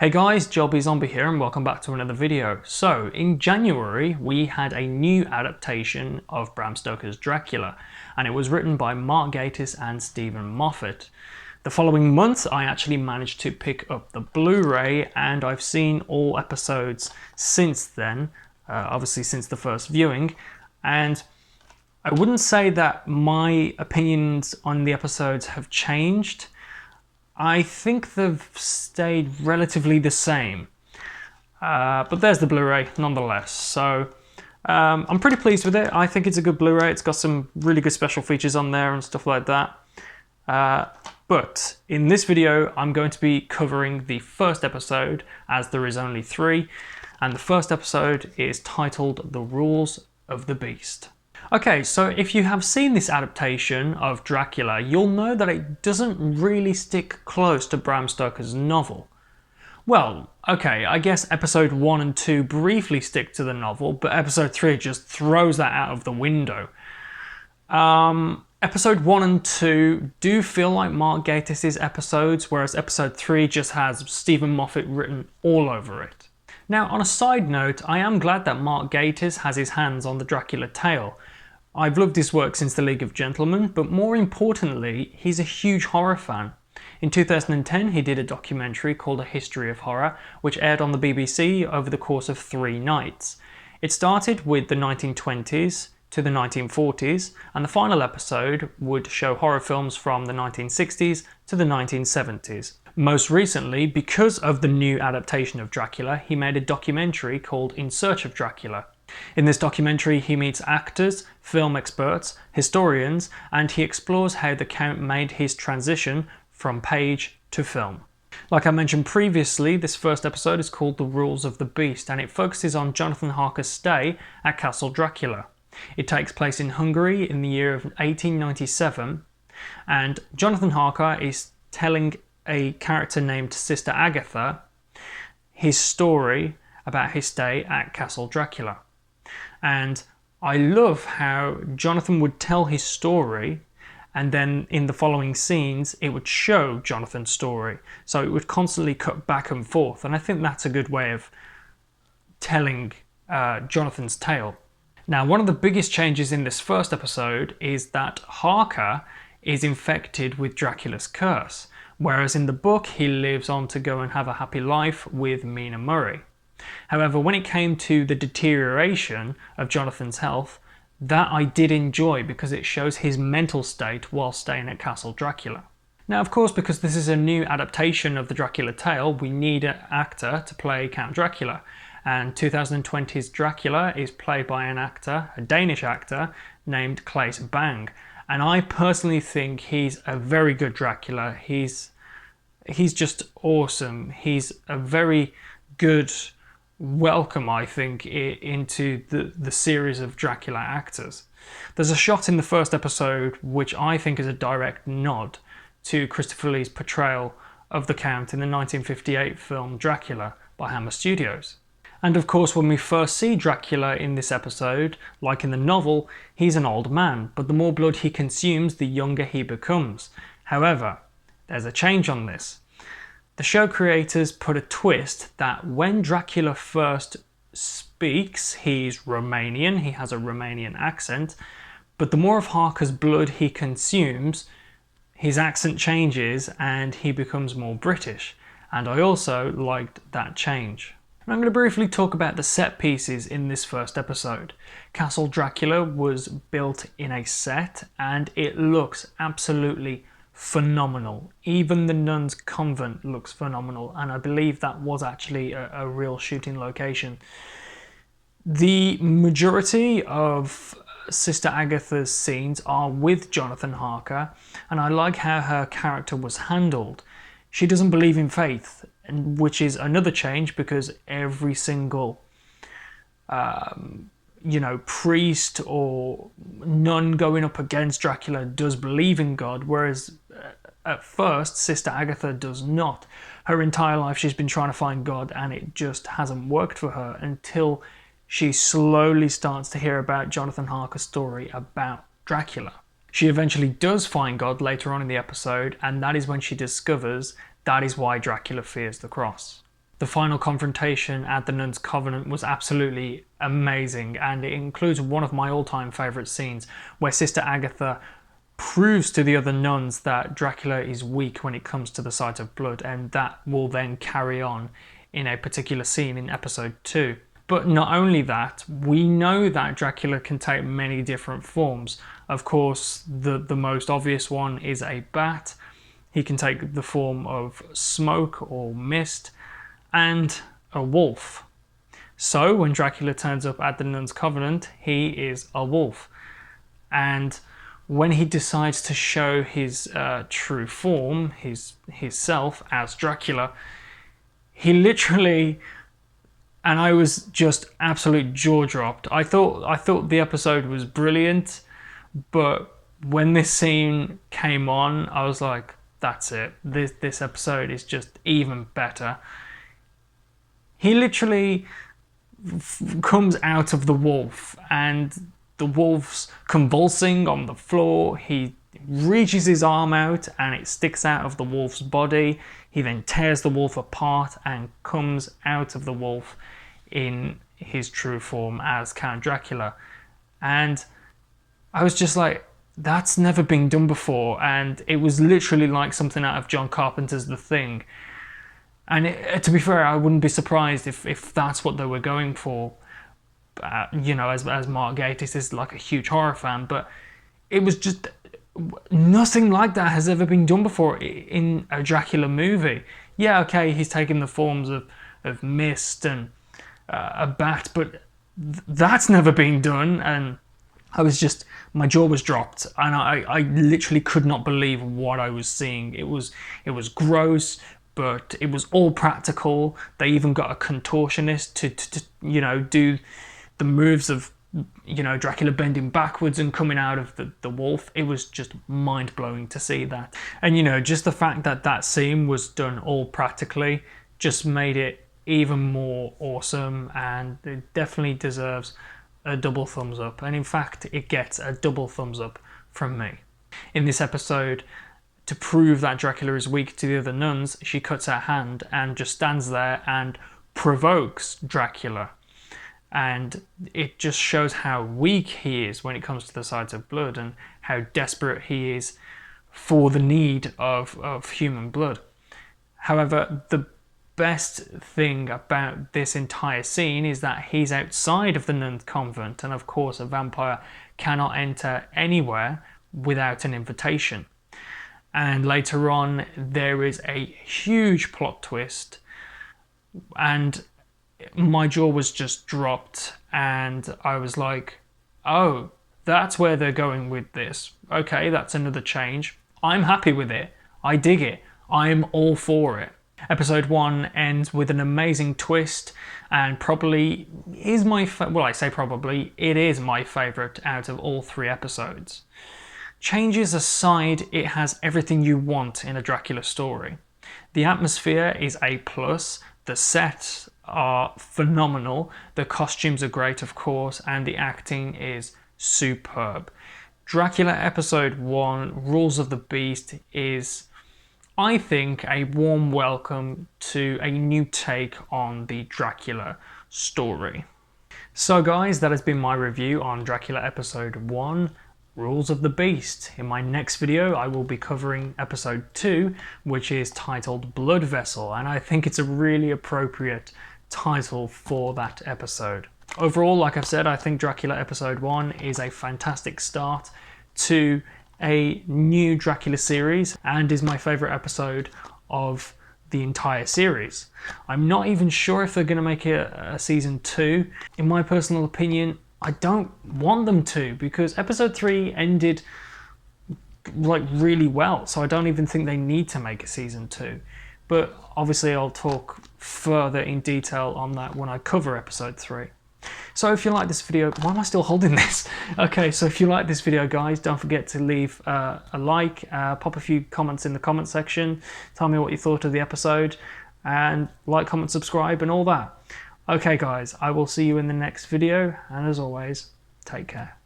Hey guys, Jobby Zombie here and welcome back to another video. So, in January we had a new adaptation of Bram Stoker's Dracula, and it was written by Mark Gattis and Stephen Moffat. The following month I actually managed to pick up the Blu-ray and I've seen all episodes since then, obviously since the first viewing, and I wouldn't say that my opinions on the episodes have changed. I think they've stayed relatively the same, but there's the Blu-ray nonetheless. So I'm pretty pleased with it. I think it's a good Blu-ray. It's got some really good special features on there and stuff like that. But in this video, I'm going to be covering the first episode, as there is only 3, and the first episode is titled The Rules of the Beast. Okay, so if you have seen this adaptation of Dracula, you'll know that it doesn't really stick close to Bram Stoker's novel. Well, okay, I guess episode 1 and 2 briefly stick to the novel, but episode 3 just throws that out of the window. Episode 1 and 2 do feel like Mark Gattis' episodes, whereas episode 3 just has Stephen Moffat written all over it. Now, on a side note, I am glad that Mark Gattis has his hands on the Dracula tale. I've loved his work since The League of Gentlemen, but more importantly, he's a huge horror fan. In 2010, he did a documentary called A History of Horror, which aired on the BBC over the course of 3 nights. It started with the 1920s to the 1940s, and the final episode would show horror films from the 1960s to the 1970s. Most recently, because of the new adaptation of Dracula, he made a documentary called In Search of Dracula. In this documentary, he meets actors, film experts, historians, and he explores how the Count made his transition from page to film. Like I mentioned previously, this first episode is called The Rules of the Beast, and it focuses on Jonathan Harker's stay at Castle Dracula. It takes place in Hungary in the year of 1897, and Jonathan Harker is telling a character named Sister Agatha his story about his stay at Castle Dracula. And I love how Jonathan would tell his story, and then in the following scenes it would show Jonathan's story. So it would constantly cut back and forth, and I think that's a good way of telling Jonathan's tale. Now, one of the biggest changes in this first episode is that Harker is infected with Dracula's curse, whereas in the book he lives on to go and have a happy life with Mina Murray. However, when it came to the deterioration of Jonathan's health, that I did enjoy because it shows his mental state while staying at Castle Dracula. Now, of course, because this is a new adaptation of the Dracula tale, we need an actor to play Count Dracula. And 2020's Dracula is played by an actor, a Danish actor, named Claes Bang. And I personally think he's a very good Dracula. He's just awesome. He's a very good welcome, I think, into the series of Dracula actors. There's a shot in the first episode which I think is a direct nod to Christopher Lee's portrayal of the Count in the 1958 film Dracula by Hammer Studios. And of course, when we first see Dracula in this episode, like in the novel, he's an old man, but the more blood he consumes, the younger he becomes. However, there's a change on this. The show creators put a twist that when Dracula first speaks, he's Romanian, he has a Romanian accent, but the more of Harker's blood he consumes, his accent changes and he becomes more British. And I also liked that change. And I'm going to briefly talk about the set pieces in this first episode. Castle Dracula was built in a set and it looks absolutely phenomenal. Even the nuns' convent looks phenomenal, and I believe that was actually a real shooting location. The majority of Sister Agatha's scenes are with Jonathan Harker, and I like how her character was handled. She doesn't believe in faith, which is another change because every single priest or nun going up against Dracula does believe in God, whereas at first Sister Agatha does not. Her entire life she's been trying to find God and it just hasn't worked for her until she slowly starts to hear about Jonathan Harker's story about Dracula. She eventually does find God later on in the episode, and that is when she discovers that is why Dracula fears the cross. The final confrontation at the Nuns' Covenant was absolutely amazing, and it includes one of my all-time favourite scenes where Sister Agatha proves to the other nuns that Dracula is weak when it comes to the sight of blood, and that will then carry on in a particular scene in episode 2. But not only that, we know that Dracula can take many different forms. Of course, the most obvious one is a bat. He can take the form of smoke or mist, and a wolf. So when Dracula turns up at the Nuns' Covenant, he is a wolf. And when he decides to show his true form, his self as Dracula, he literally, and I was just absolute jaw dropped. I thought the episode was brilliant, but when this scene came on, I was like, that's it. This episode is just even better. He literally comes out of the wolf, and the wolf's convulsing on the floor. He reaches his arm out and it sticks out of the wolf's body. He then tears the wolf apart and comes out of the wolf in his true form as Count Dracula. And I was just like, that's never been done before, and it was literally like something out of John Carpenter's The Thing. And to be fair, I wouldn't be surprised if that's what they were going for. You know, as Mark Gattis is like a huge horror fan, but it was just nothing like that has ever been done before in a Dracula movie. Yeah, okay, he's taken the forms of mist and a bat, but that's never been done. And I was just, my jaw was dropped, and I literally could not believe what I was seeing. It was gross, but it was all practical. They even got a contortionist to you know, do the moves of, you know, Dracula bending backwards and coming out of the wolf. It was just mind-blowing to see that. And, you know, just the fact that that scene was done all practically just made it even more awesome, and it definitely deserves a double thumbs up. And in fact, it gets a double thumbs up from me. In this episode, to prove that Dracula is weak to the other nuns, she cuts her hand and just stands there and provokes Dracula. And it just shows how weak he is when it comes to the sight of blood, and how desperate he is for the need of human blood. However, the best thing about this entire scene is that he's outside of the nun's convent, and of course a vampire cannot enter anywhere without an invitation. And later on there is a huge plot twist, and my jaw was just dropped, and I was like, oh, that's where they're going with this. Okay, that's another change. I'm happy with it. I dig it. I'm all for it. Episode 1 ends with an amazing twist, and probably is my well, I say probably, it is my favourite out of all 3 episodes. Changes aside, it has everything you want in a Dracula story. The atmosphere is A+, the sets are phenomenal, the costumes are great of course, and the acting is superb. Dracula episode 1, Rules of the Beast, is, I think, a warm welcome to a new take on the Dracula story. So guys, that has been my review on Dracula episode 1, Rules of the Beast. In my next video I will be covering episode 2, which is titled Blood Vessel, and I think it's a really appropriate title for that episode. Overall, like I've said, I think Dracula episode 1 is a fantastic start to a new Dracula series, and is my favourite episode of the entire series. I'm not even sure if they're going to make it a season 2. In my personal opinion, I don't want them to, because episode 3 ended like really well, so I don't even think they need to make a season 2. But obviously I'll talk further in detail on that when I cover episode 3. So if you like this video, why am I still holding this? Okay, so if you like this video guys, don't forget to leave a like, pop a few comments in the comment section, tell me what you thought of the episode, and like, comment, subscribe and all that. Okay guys, I will see you in the next video, and as always, take care.